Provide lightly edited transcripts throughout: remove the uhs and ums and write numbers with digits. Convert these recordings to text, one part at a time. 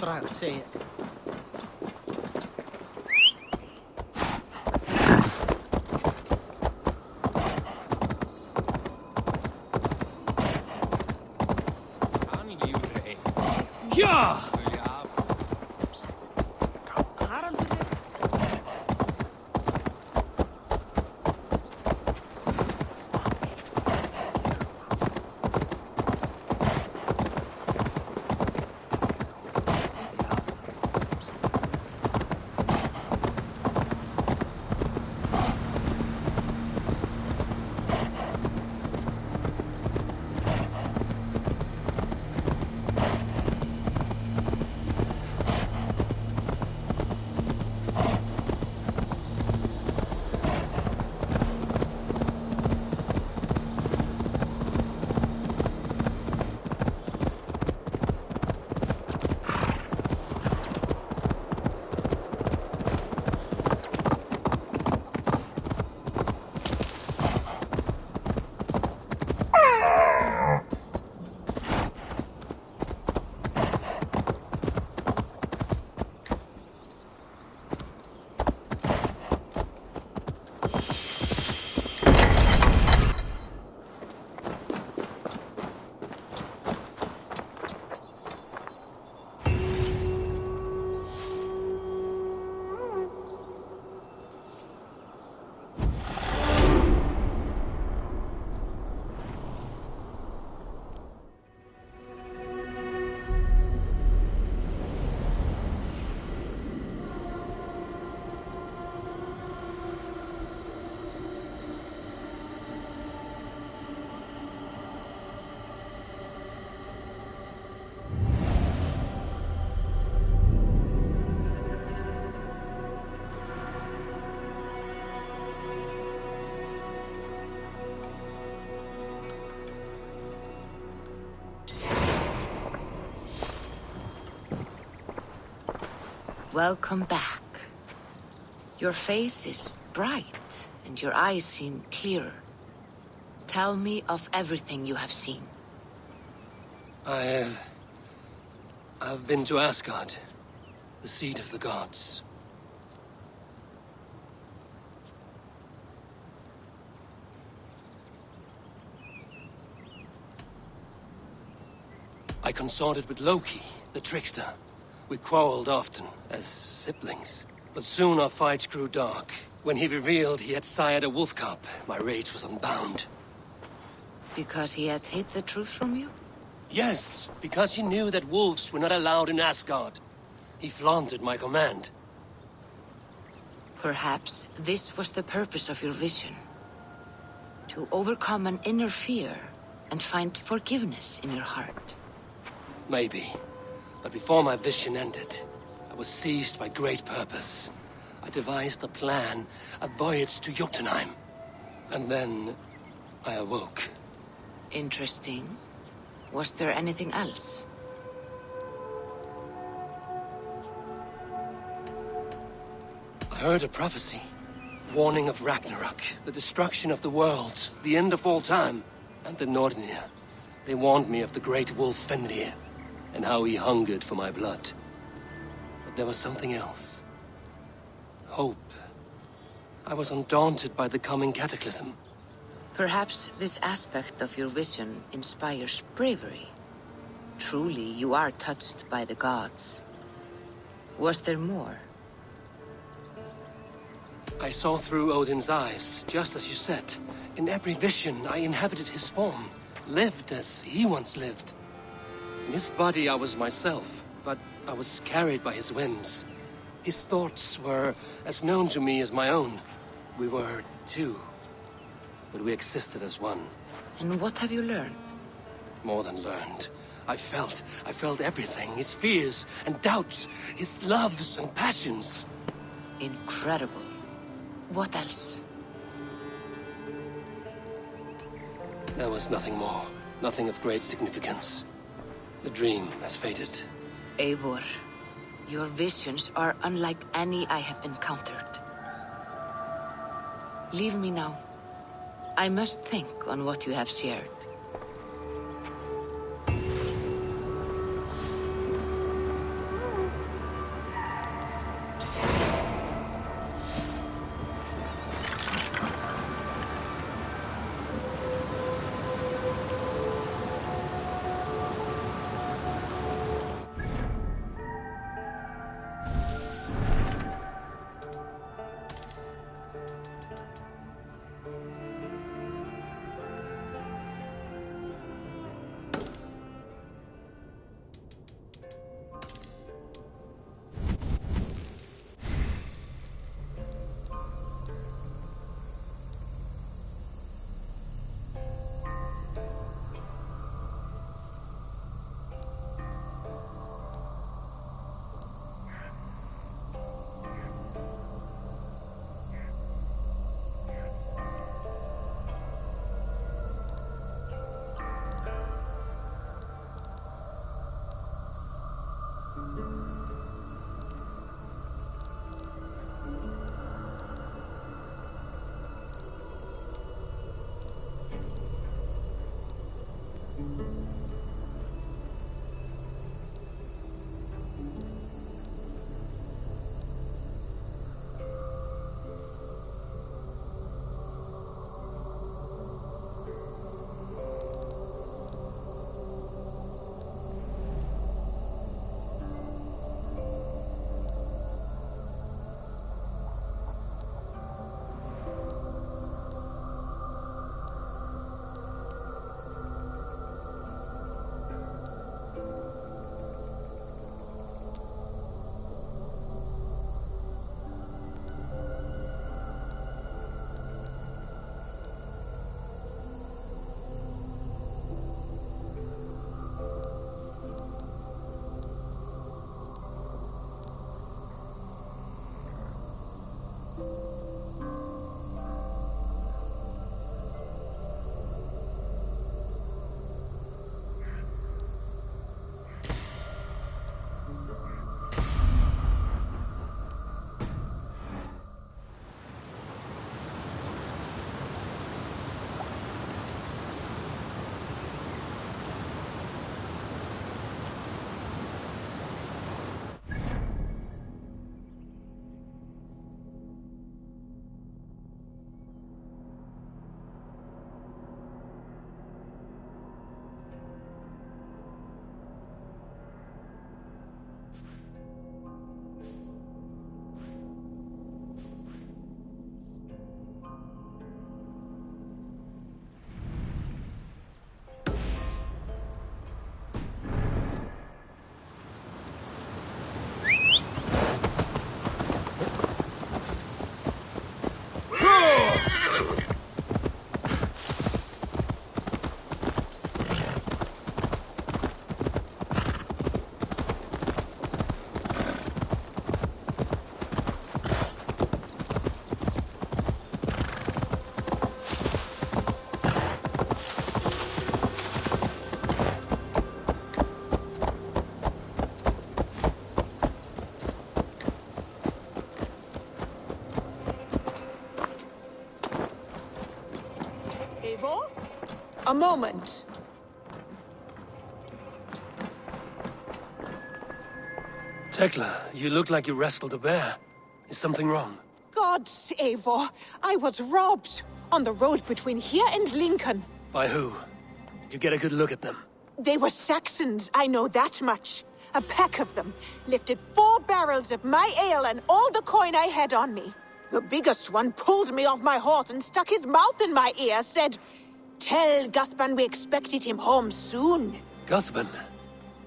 Draga, segi ég. Ja! Welcome back. Your face is bright, and your eyes seem clearer. Tell me of everything you have seen. I've been to Asgard, the seat of the gods. I consorted with Loki, the trickster. We quarreled often, as siblings. But soon our fights grew dark. When he revealed he had sired a wolf cub, my rage was unbound. Because he had hid the truth from you? Yes, because he knew that wolves were not allowed in Asgard. He flaunted my command. Perhaps this was the purpose of your vision. To overcome an inner fear and find forgiveness in your heart. Maybe. But before my vision ended, I was seized by great purpose. I devised a plan, a voyage to Jotunheim. And then I awoke. Interesting. Was there anything else? I heard a prophecy. Warning of Ragnarok, the destruction of the world, the end of all time. And the Nornir. They warned me of the great wolf Fenrir, and how he hungered for my blood. But there was something else. Hope. I was undaunted by the coming cataclysm. Perhaps this aspect of your vision inspires bravery. Truly, you are touched by the gods. Was there more? I saw through Odin's eyes, just as you said. In every vision, I inhabited his form, lived as he once lived. In his body, I was myself, but I was carried by his whims. His thoughts were as known to me as my own. We were two, but we existed as one. And what have you learned? More than learned. I felt everything. His fears and doubts, his loves and passions. Incredible. What else? There was nothing more. Nothing of great significance. The dream has faded. Eivor, your visions are unlike any I have encountered. Leave me now. I must think on what you have shared. Eivor? A moment. Tekla, you look like you wrestled a bear. Is something wrong? Gods, Eivor, I was robbed on the road between here and Lincoln. By who? Did you get a good look at them? They were Saxons, I know that much. A pack of them lifted 4 barrels of my ale and all the coin I had on me. The biggest one pulled me off my horse and stuck his mouth in my ear, said, "Tell Guthban we expected him home soon." Guthban?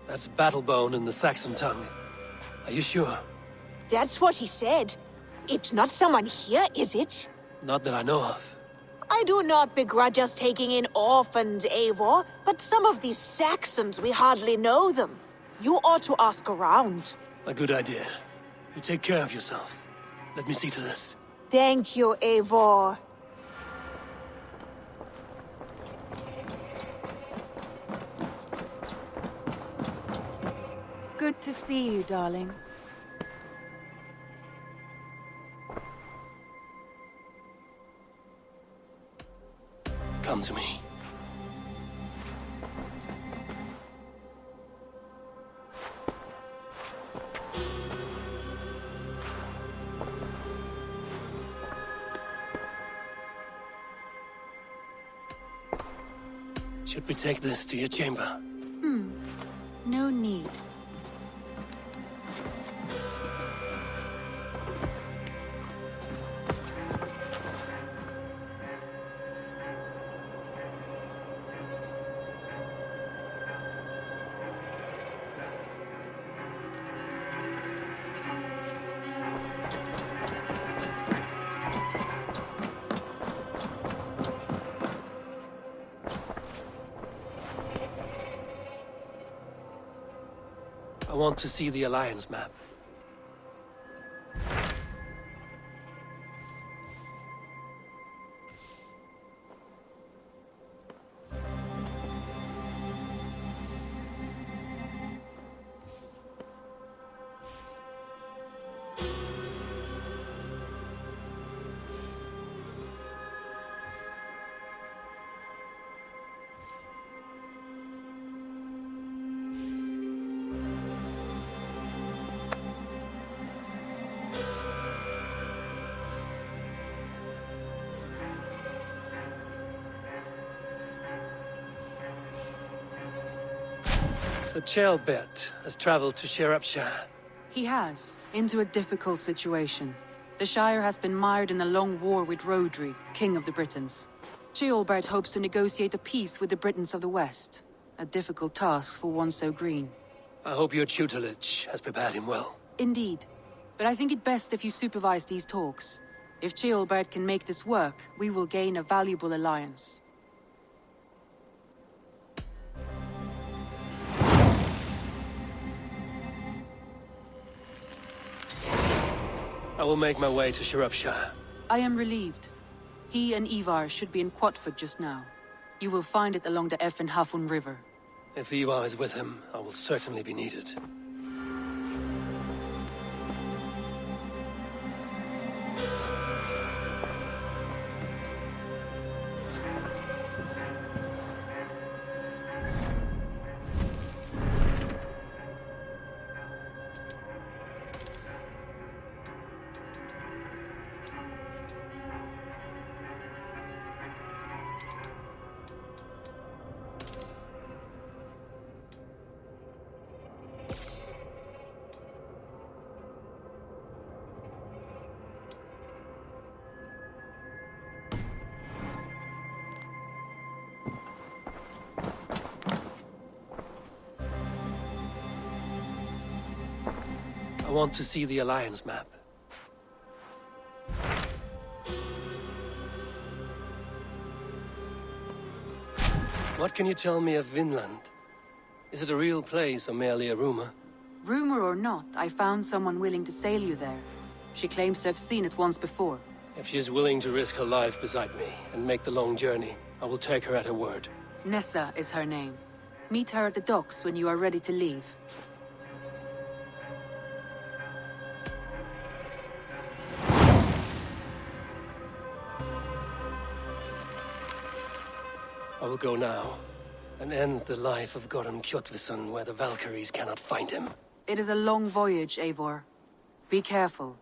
That's Battlebone in the Saxon tongue. Are you sure? That's what he said. It's not someone here, is it? Not that I know of. I do not begrudge us taking in orphans, Eivor, but some of these Saxons, we hardly know them. You ought to ask around. A good idea. You take care of yourself. Let me see to this. Thank you, Eivor. Good to see you, darling. Come to me. Should we take this to your chamber? No need. I want to see the Alliance map. So Ceolbert has traveled to Shropshire. He has, into a difficult situation. The Shire has been mired in a long war with Rhodri, King of the Britons. Ceolbert hopes to negotiate a peace with the Britons of the West. A difficult task for one so green. I hope your tutelage has prepared him well. Indeed. But I think it best if you supervise these talks. If Ceolbert can make this work, we will gain a valuable alliance. I will make my way to Shropshire. I am relieved. He and Ivar should be in Quatford just now. You will find it along the Effen Hafun River. If Ivar is with him, I will certainly be needed. I want to see the Alliance map. What can you tell me of Vinland? Is it a real place or merely a rumor? Rumor or not, I found someone willing to sail you there. She claims to have seen it once before. If she's willing to risk her life beside me and make the long journey, I will take her at her word. Nessa is her name. Meet her at the docks when you are ready to leave. I will go now, and end the life of Gorum Kjotveson where the Valkyries cannot find him. It is a long voyage, Eivor. Be careful.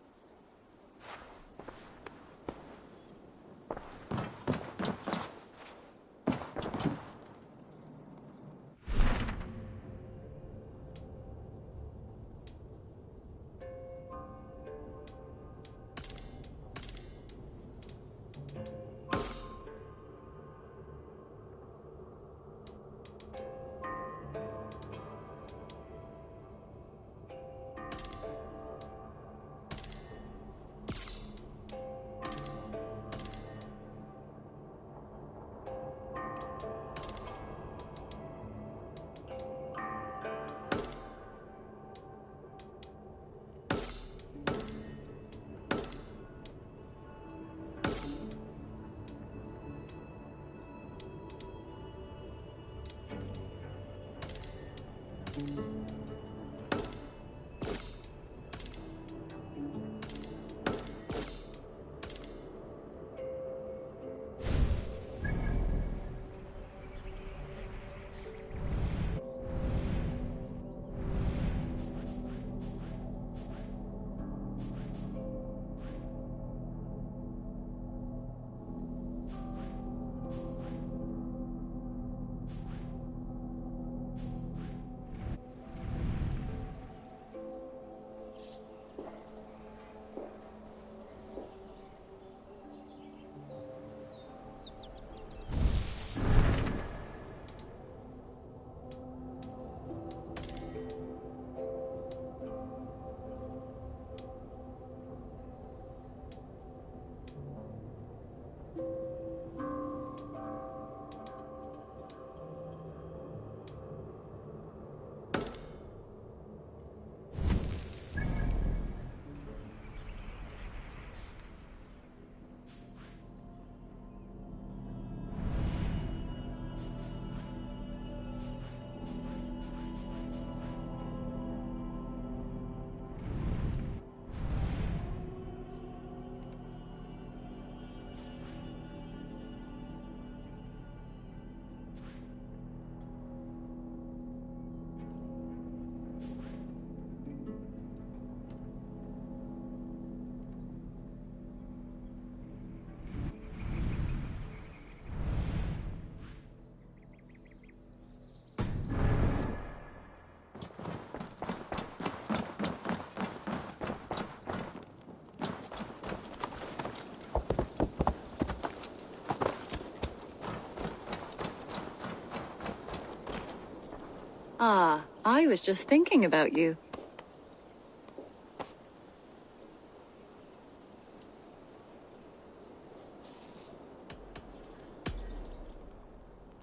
Ah, I was just thinking about you.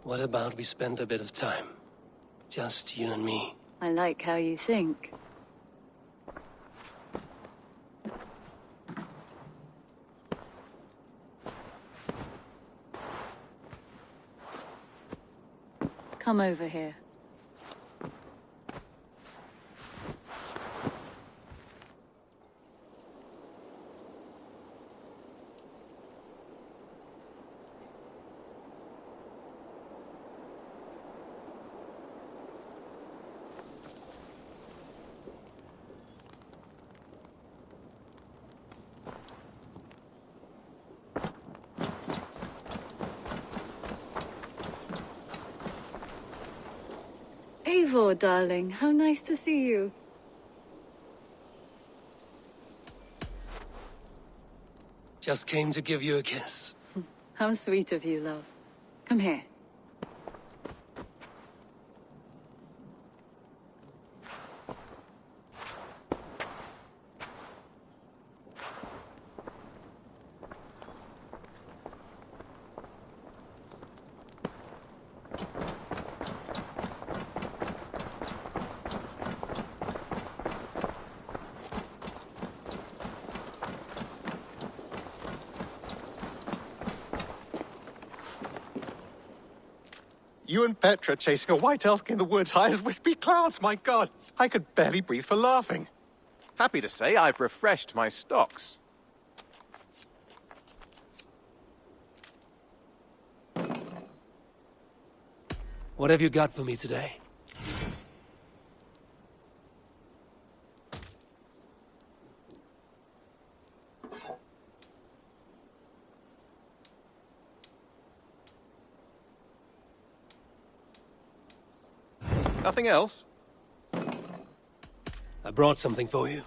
What about we spend a bit of time? Just you and me. I like how you think. Come over here. Eivor, darling, how nice to see you. Just came to give you a kiss. How sweet of you, love. Come here. You and Petra chasing a white elk in the woods high as wispy clouds, my God! I could barely breathe for laughing. Happy to say I've refreshed my stocks. What have you got for me today? Nothing else? I brought something for you.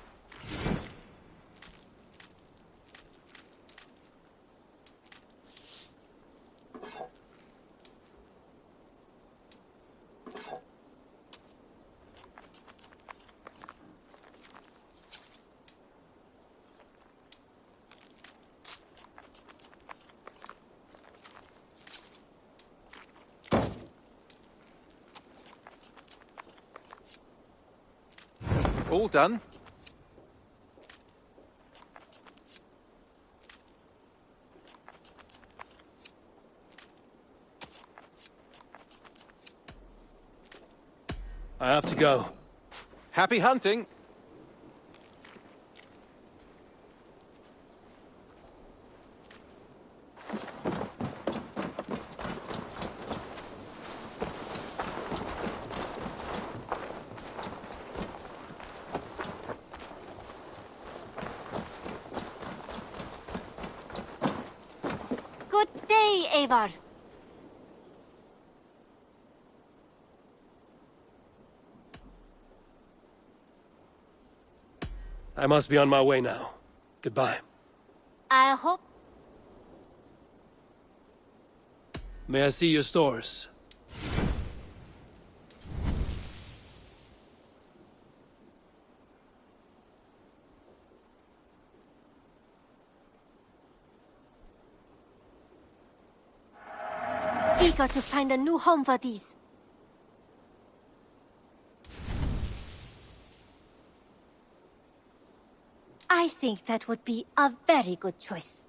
All done? I have to go. Happy hunting! Good day, Eivor. I must be on my way now. Goodbye. I hope... May I see your stores? Eager to find a new home for these. I think that would be a very good choice.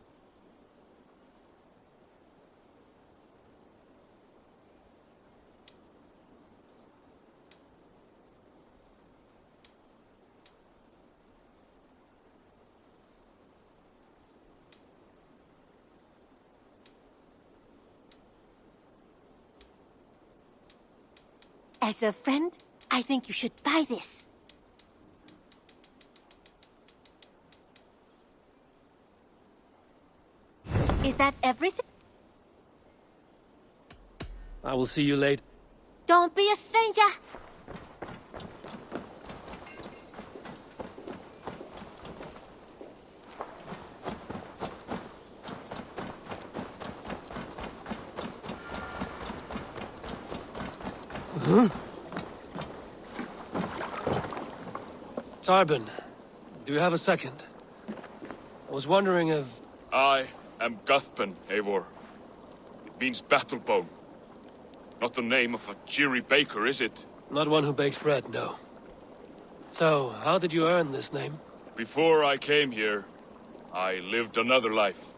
As a friend, I think you should buy this. Is that everything? I will see you later. Don't be a stranger. Tarbin, do you have a second? I was wondering if... I am Guthpen, Eivor. It means battlebone. Not the name of a cheery baker, is it? Not one who bakes bread, no. So, how did you earn this name? Before I came here, I lived another life.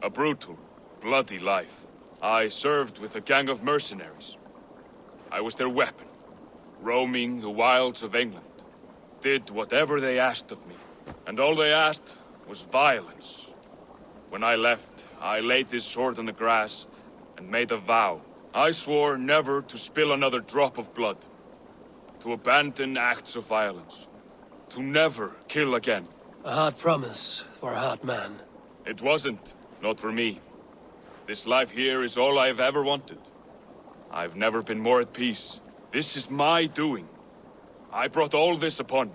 A brutal, bloody life. I served with a gang of mercenaries. I was their weapon, roaming the wilds of England. Did whatever they asked of me. And all they asked was violence. When I left, I laid this sword on the grass and made a vow. I swore never to spill another drop of blood. To abandon acts of violence. To never kill again. A hard promise for a hard man. It wasn't. Not for me. This life here is all I've ever wanted. I've never been more at peace. This is my doing. I brought all this upon me.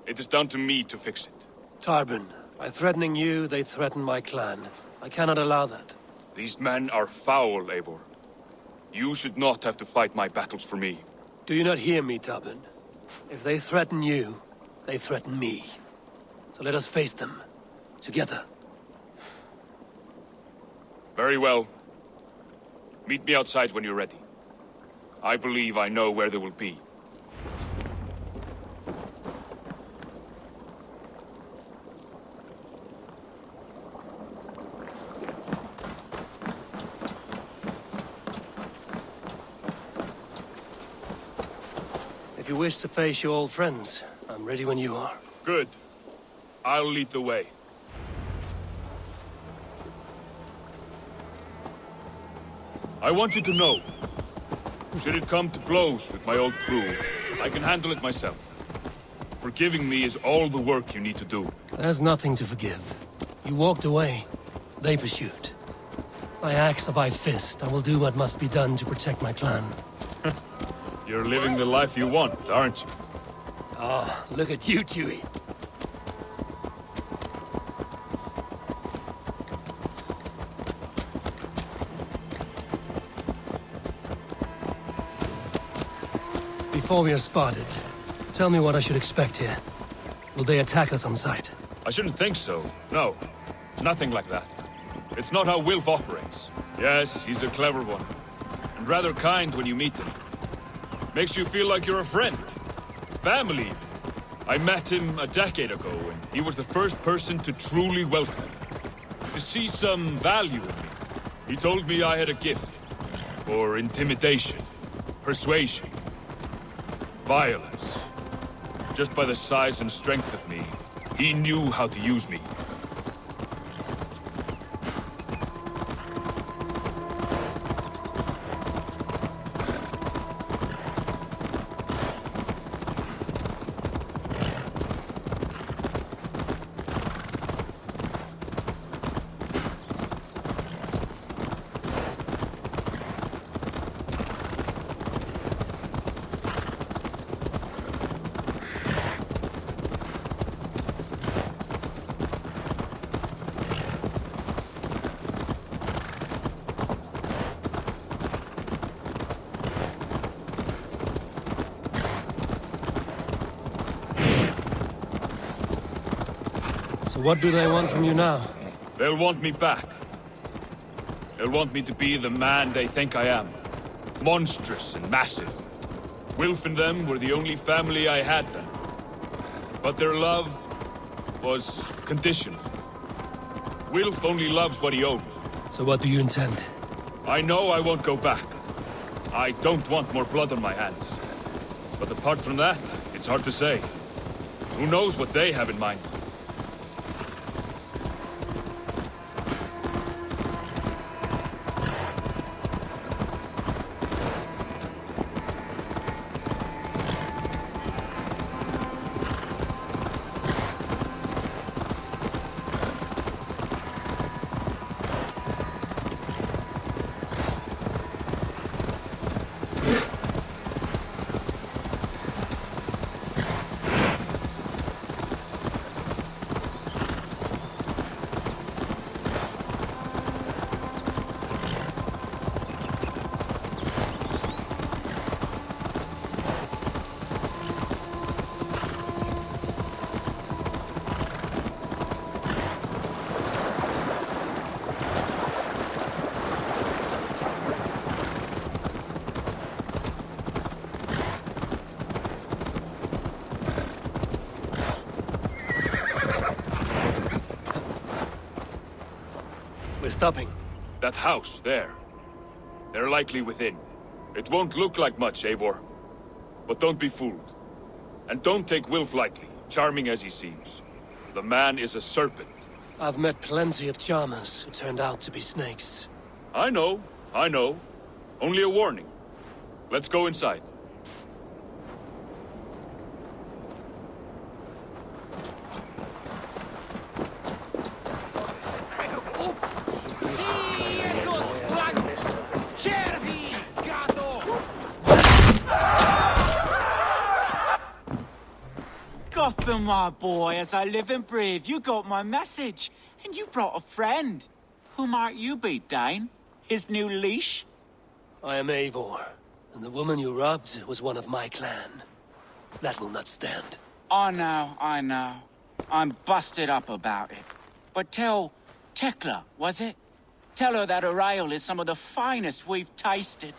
It is down to me to fix it. Tarbin, by threatening you, they threaten my clan. I cannot allow that. These men are foul, Eivor. You should not have to fight my battles for me. Do you not hear me, Tarbin? If they threaten you, they threaten me. So let us face them. Together. Very well. Meet me outside when you're ready. I believe I know where they will be. If you wish to face your old friends, I'm ready when you are. Good. I'll lead the way. I want you to know, Should it come to blows with my old crew, I can handle it myself. Forgiving me is all the work you need to do. There's nothing to forgive. You walked away. They pursued. By axe or by fist, I will do what must be done to protect my clan. You're living the life you want, aren't you? Oh, look at you, Chewie. Before we are spotted, tell me what I should expect here. Will they attack us on sight? I shouldn't think so. No, nothing like that. It's not how Wilf operates. Yes, he's a clever one. And rather kind when you meet him. Makes you feel like you're a friend. Family, even. I met him a decade ago, and he was the first person to truly welcome me. To see some value in me. He told me I had a gift. For intimidation. Persuasion. Violence. Just by the size and strength of me, he knew how to use me. So what do they want from you now? They'll want me back. They'll want me to be the man they think I am. Monstrous and massive. Wilf and them were the only family I had then. But their love was conditional. Wilf only loves what he owns. So what do you intend? I know I won't go back. I don't want more blood on my hands. But apart from that, it's hard to say. Who knows what they have in mind? We're stopping. That house, there. They're likely within. It won't look like much, Eivor. But don't be fooled. And don't take Wilf lightly, charming as he seems. The man is a serpent. I've met plenty of charmers who turned out to be snakes. I know. Only a warning. Let's go inside. Gotham, my boy, as I live and breathe, you got my message. And you brought a friend. Who might you be, Dane? His new leash? I am Eivor, and the woman you robbed was one of my clan. That will not stand. I know. I'm busted up about it. But tell Tekla, was it? Tell her that her ale is some of the finest we've tasted.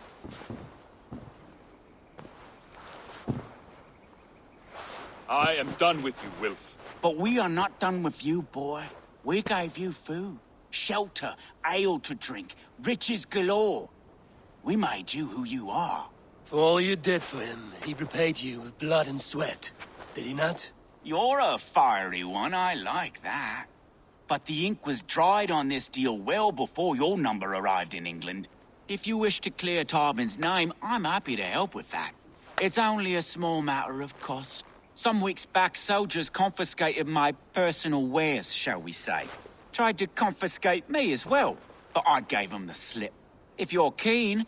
I am done with you, Wilf. But we are not done with you, boy. We gave you food, shelter, ale to drink, riches galore. We made you who you are. For all you did for him, he repaid you with blood and sweat. Did he not? You're a fiery one, I like that. But the ink was dried on this deal well before your number arrived in England. If you wish to clear Tarbin's name, I'm happy to help with that. It's only a small matter of cost. Some weeks back, soldiers confiscated my personal wares, shall we say. Tried to confiscate me as well, but I gave them the slip. If you're keen,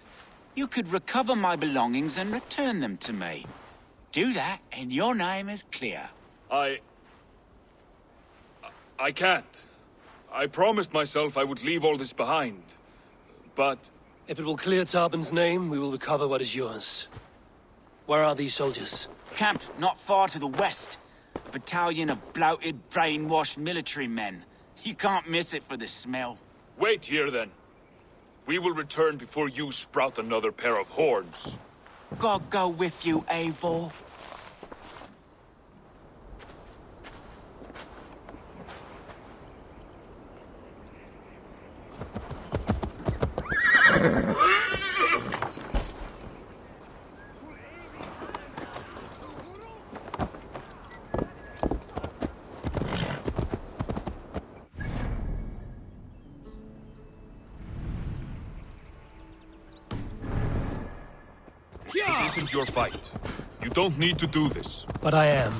you could recover my belongings and return them to me. Do that, and your name is clear. I can't. I promised myself I would leave all this behind. But... If it will clear Tarbin's name, we will recover what is yours. Where are these soldiers? Camped not far to the west. A battalion of bloated, brainwashed military men. You can't miss it for the smell. Wait here, then. We will return before you sprout another pair of horns. God go with you, Eivor. This isn't your fight. You don't need to do this. But I am.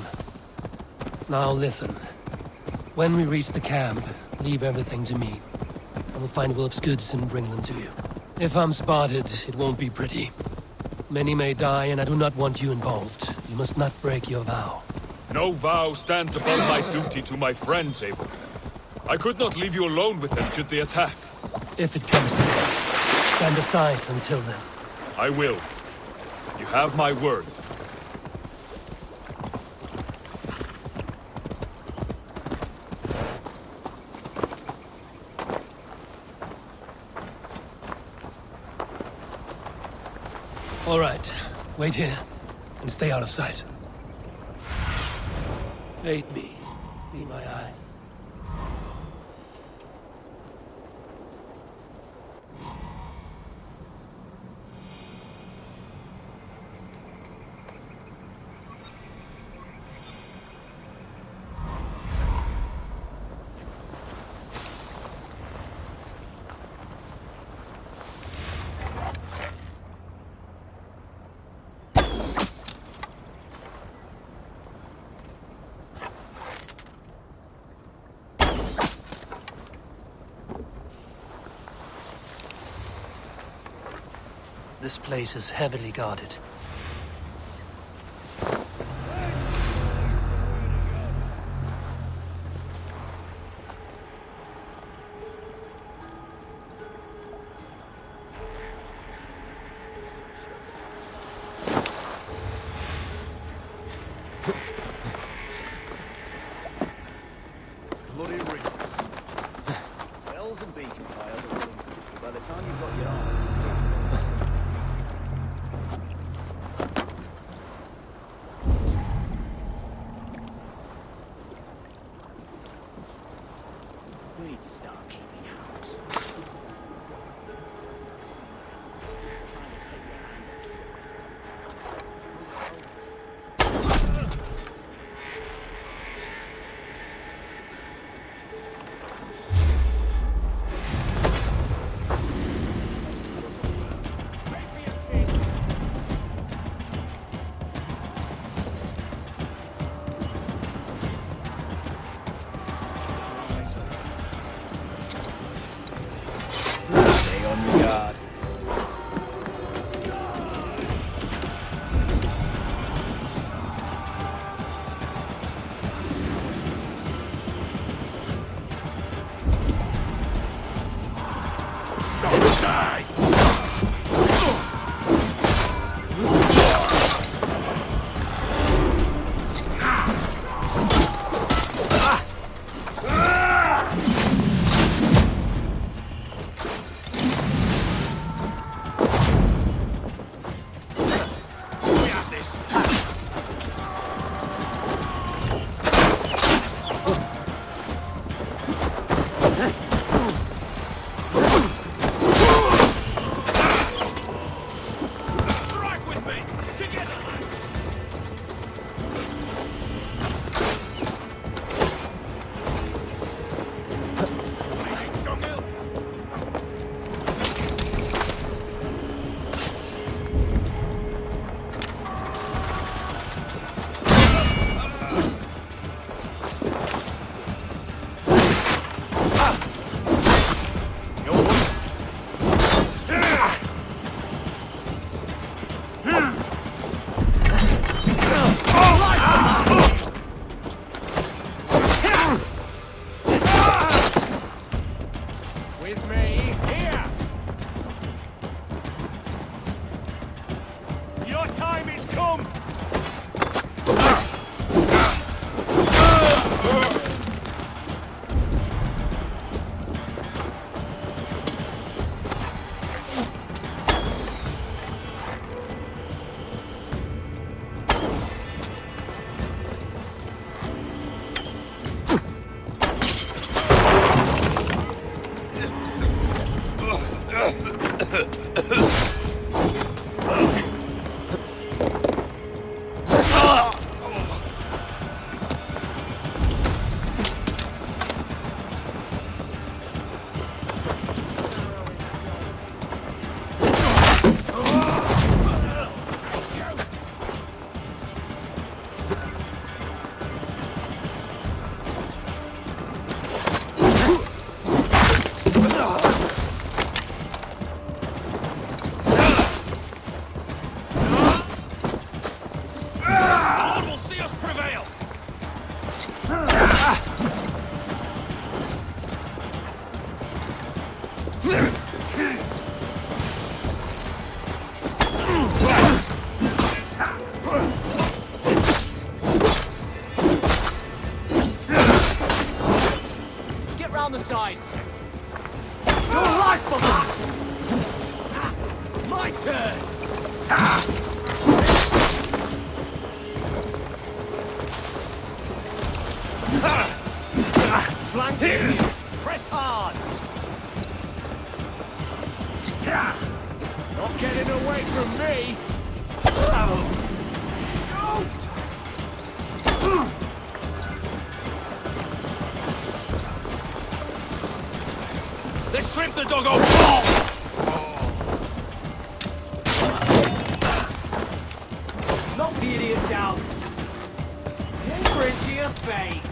Now listen. When we reach the camp, leave everything to me. I will find Wilf's goods and bring them to you. If I'm spotted, it won't be pretty. Many may die, and I do not want you involved. You must not break your vow. No vow stands above my duty to my friends, Eivor. I could not leave you alone with them should they attack. If it comes to that, stand aside until then. I will. You have my word. All right. Wait here, and stay out of sight. Aid me. Be my eye. This place is heavily guarded. Bloody rings. Bells and beacon fires are running. By the time you've got your arm. Your time is come! Lord will see us prevail! Get round the side! Your life for that! My turn! Flank here! Press hard! Not getting away from me! Let's strip the doggo! Knock the idiot down! Over into your face!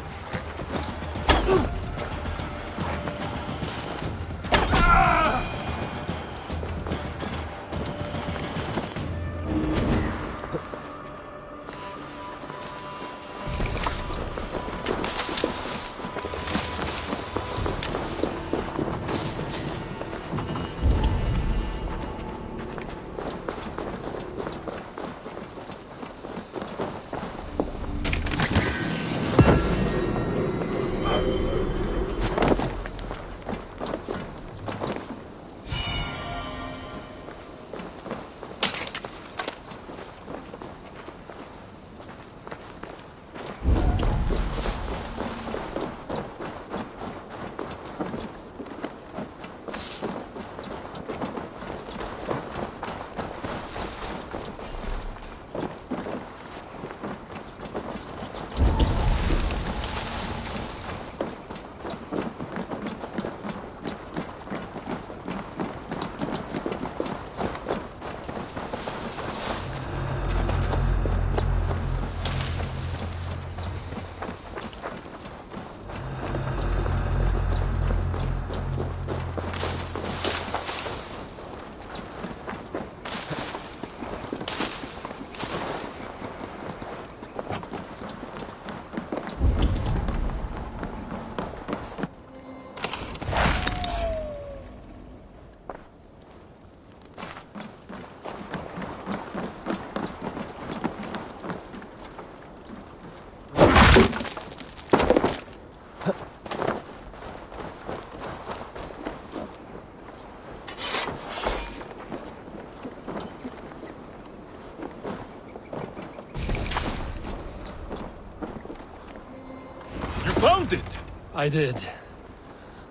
Found it! I did.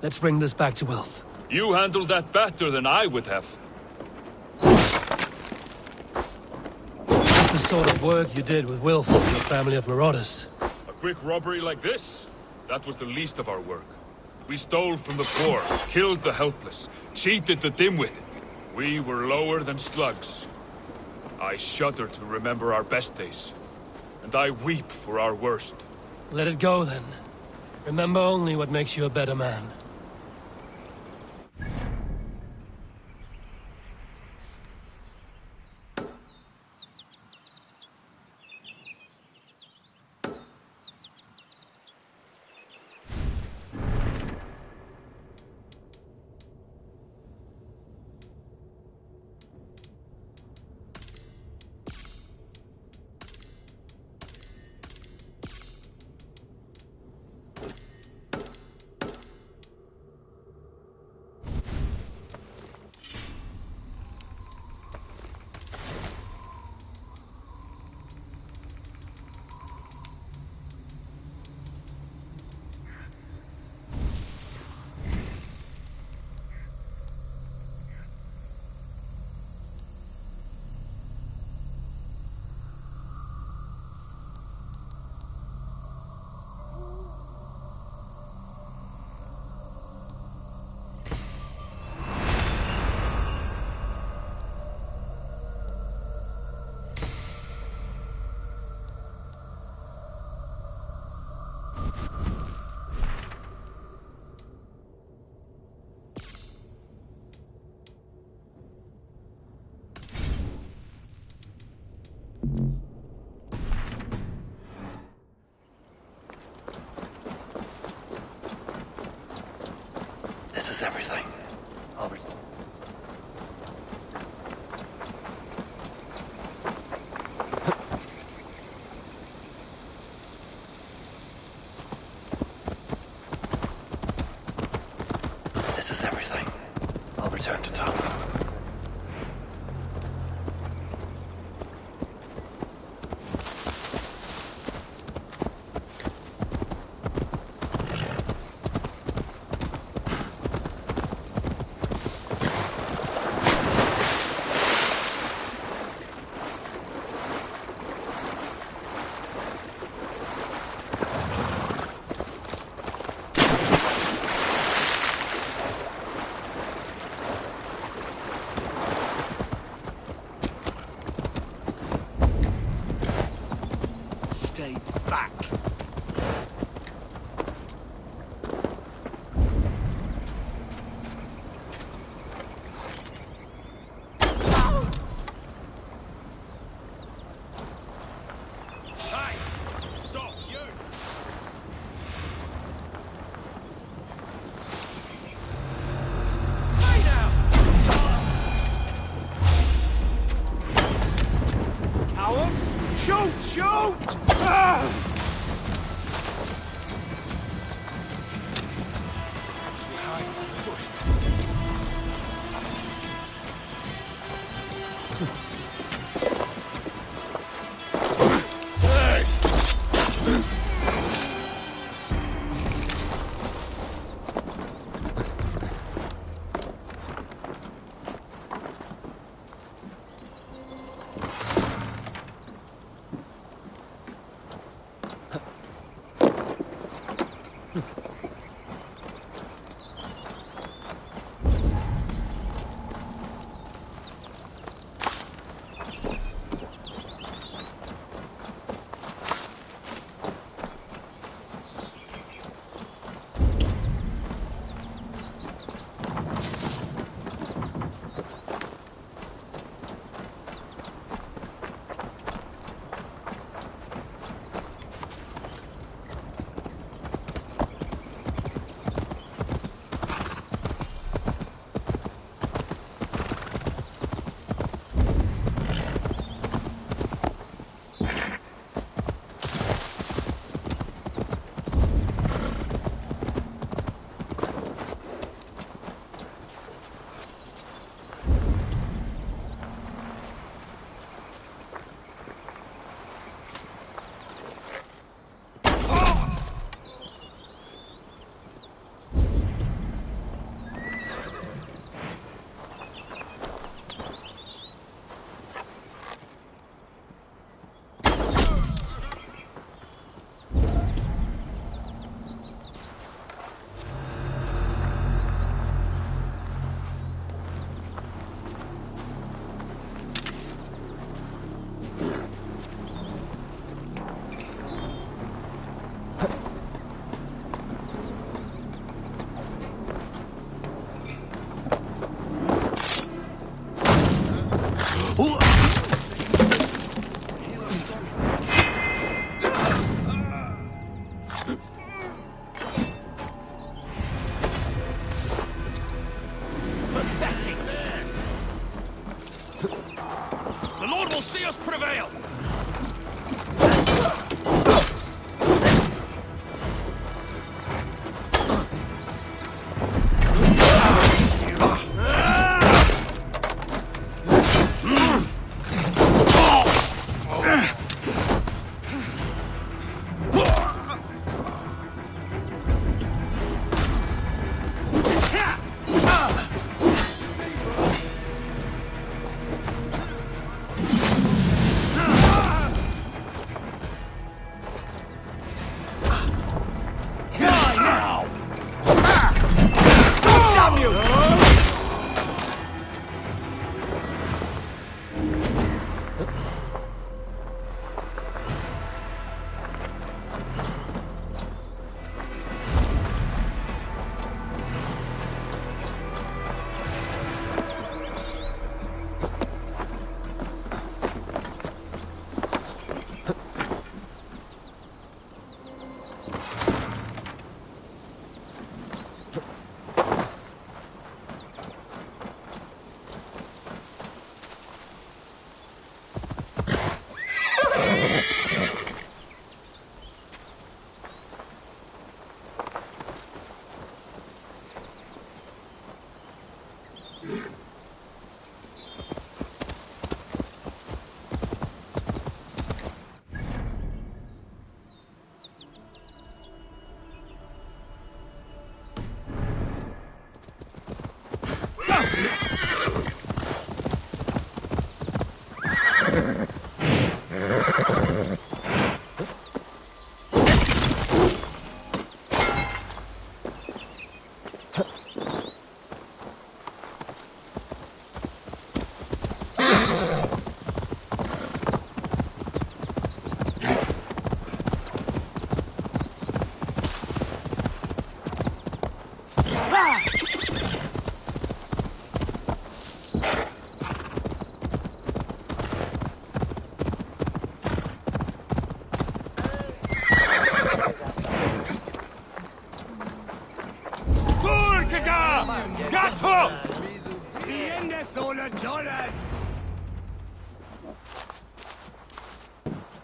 Let's bring this back to Wilf. You handled that better than I would have. That's the sort of work you did with Wilf and your family of marauders. A quick robbery like this? That was the least of our work. We stole from the poor, killed the helpless, cheated the dim-witted. We were lower than slugs. I shudder to remember our best days. And I weep for our worst. Let it go, then. Remember only what makes you a better man. This is everything. Albert. This is everything. I'll return to town. Stay back. Hey! Stop, you! Hey now! Coward! Shoot! Shoot! The Lord will see us prevail!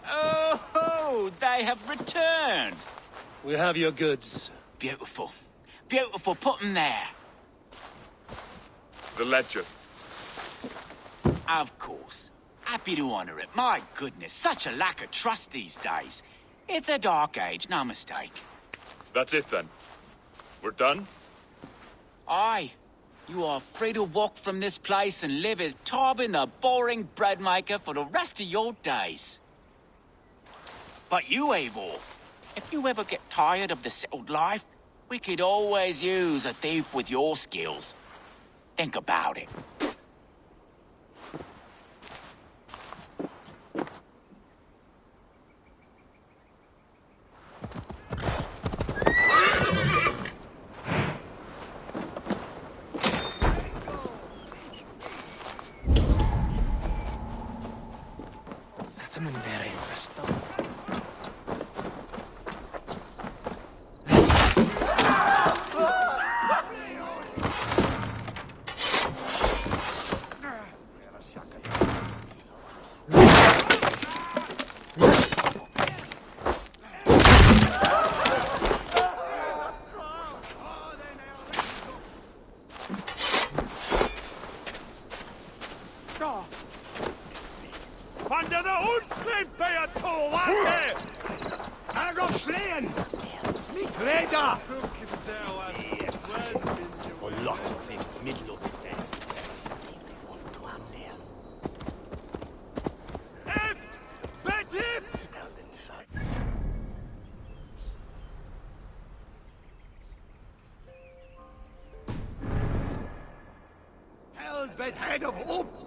Oh, they have returned. We have your goods. Beautiful. Beautiful. Put them there. The ledger. Of course. Happy to honor it. My goodness, such a lack of trust these days. It's a dark age, no mistake. That's it then. We're done? Aye. You are free to walk from this place and live as Tobin the boring bread maker for the rest of your days. But you, Eivor, if you ever get tired of the settled life, we could always use a thief with your skills. Think about it. Head of hope!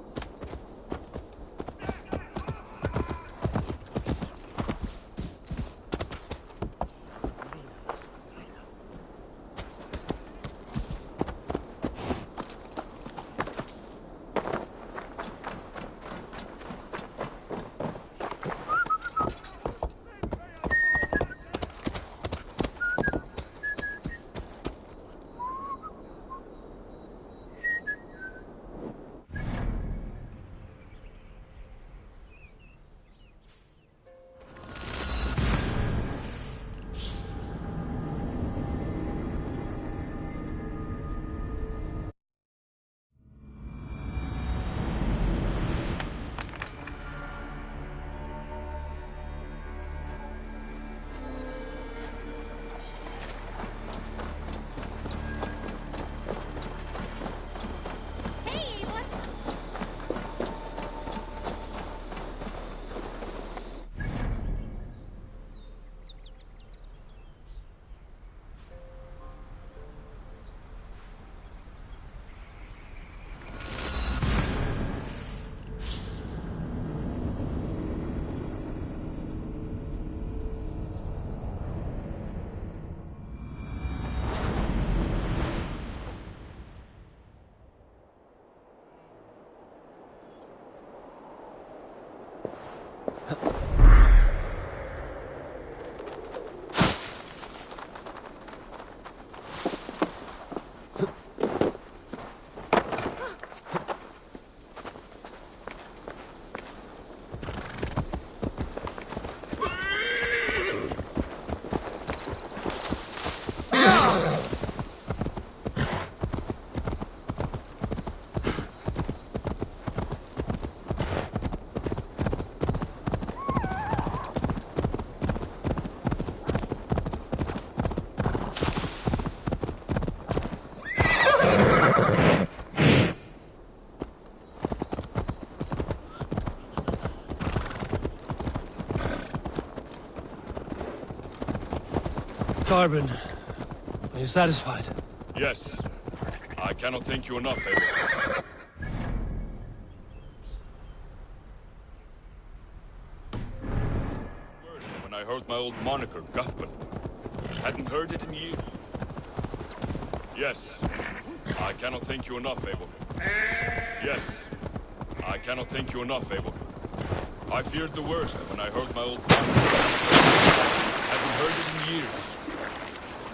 Tarbin, are you satisfied? Yes. I cannot thank you enough, Eivor. When I heard my old moniker, Guthman. Hadn't heard it in years. Yes. I cannot thank you enough, Eivor. Yes. I cannot thank you enough, Eivor. I feared the worst when I heard my old moniker. Hadn't heard it in years.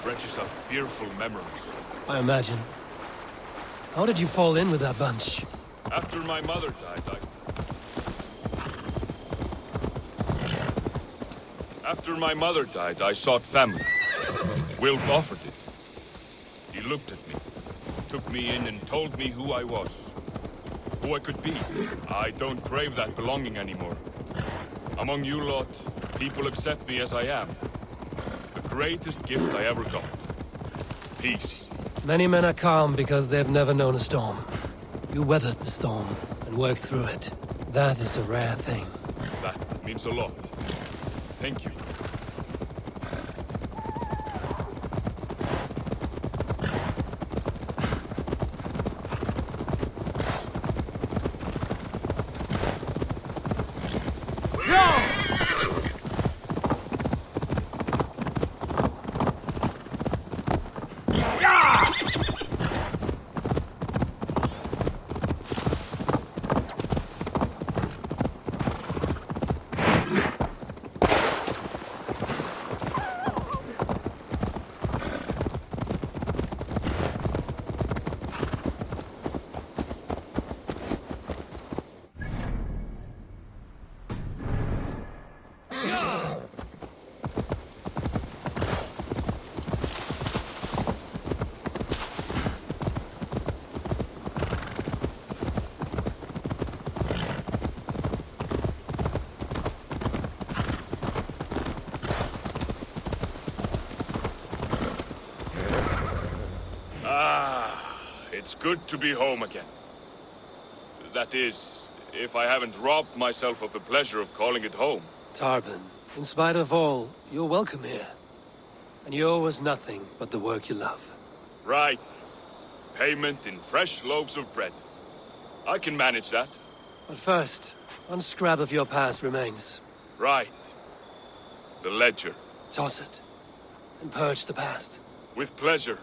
Wrenches up fearful memories. I imagine. How did you fall in with that bunch? After my mother died, I sought family. Wilf offered it. He looked at me, took me in and told me who I was. Who I could be. I don't crave that belonging anymore. Among you lot, people accept me as I am. The greatest gift I ever got. Peace. Many men are calm because they've never known a storm. You weathered the storm and worked through it. That is a rare thing. That means a lot. Thank you. It's good to be home again. That is, if I haven't robbed myself of the pleasure of calling it home. Tarbin, in spite of all, you're welcome here. And you owe us nothing but the work you love. Right. Payment in fresh loaves of bread. I can manage that. But first, one scrap of your past remains. Right. The ledger. Toss it, and purge the past. With pleasure.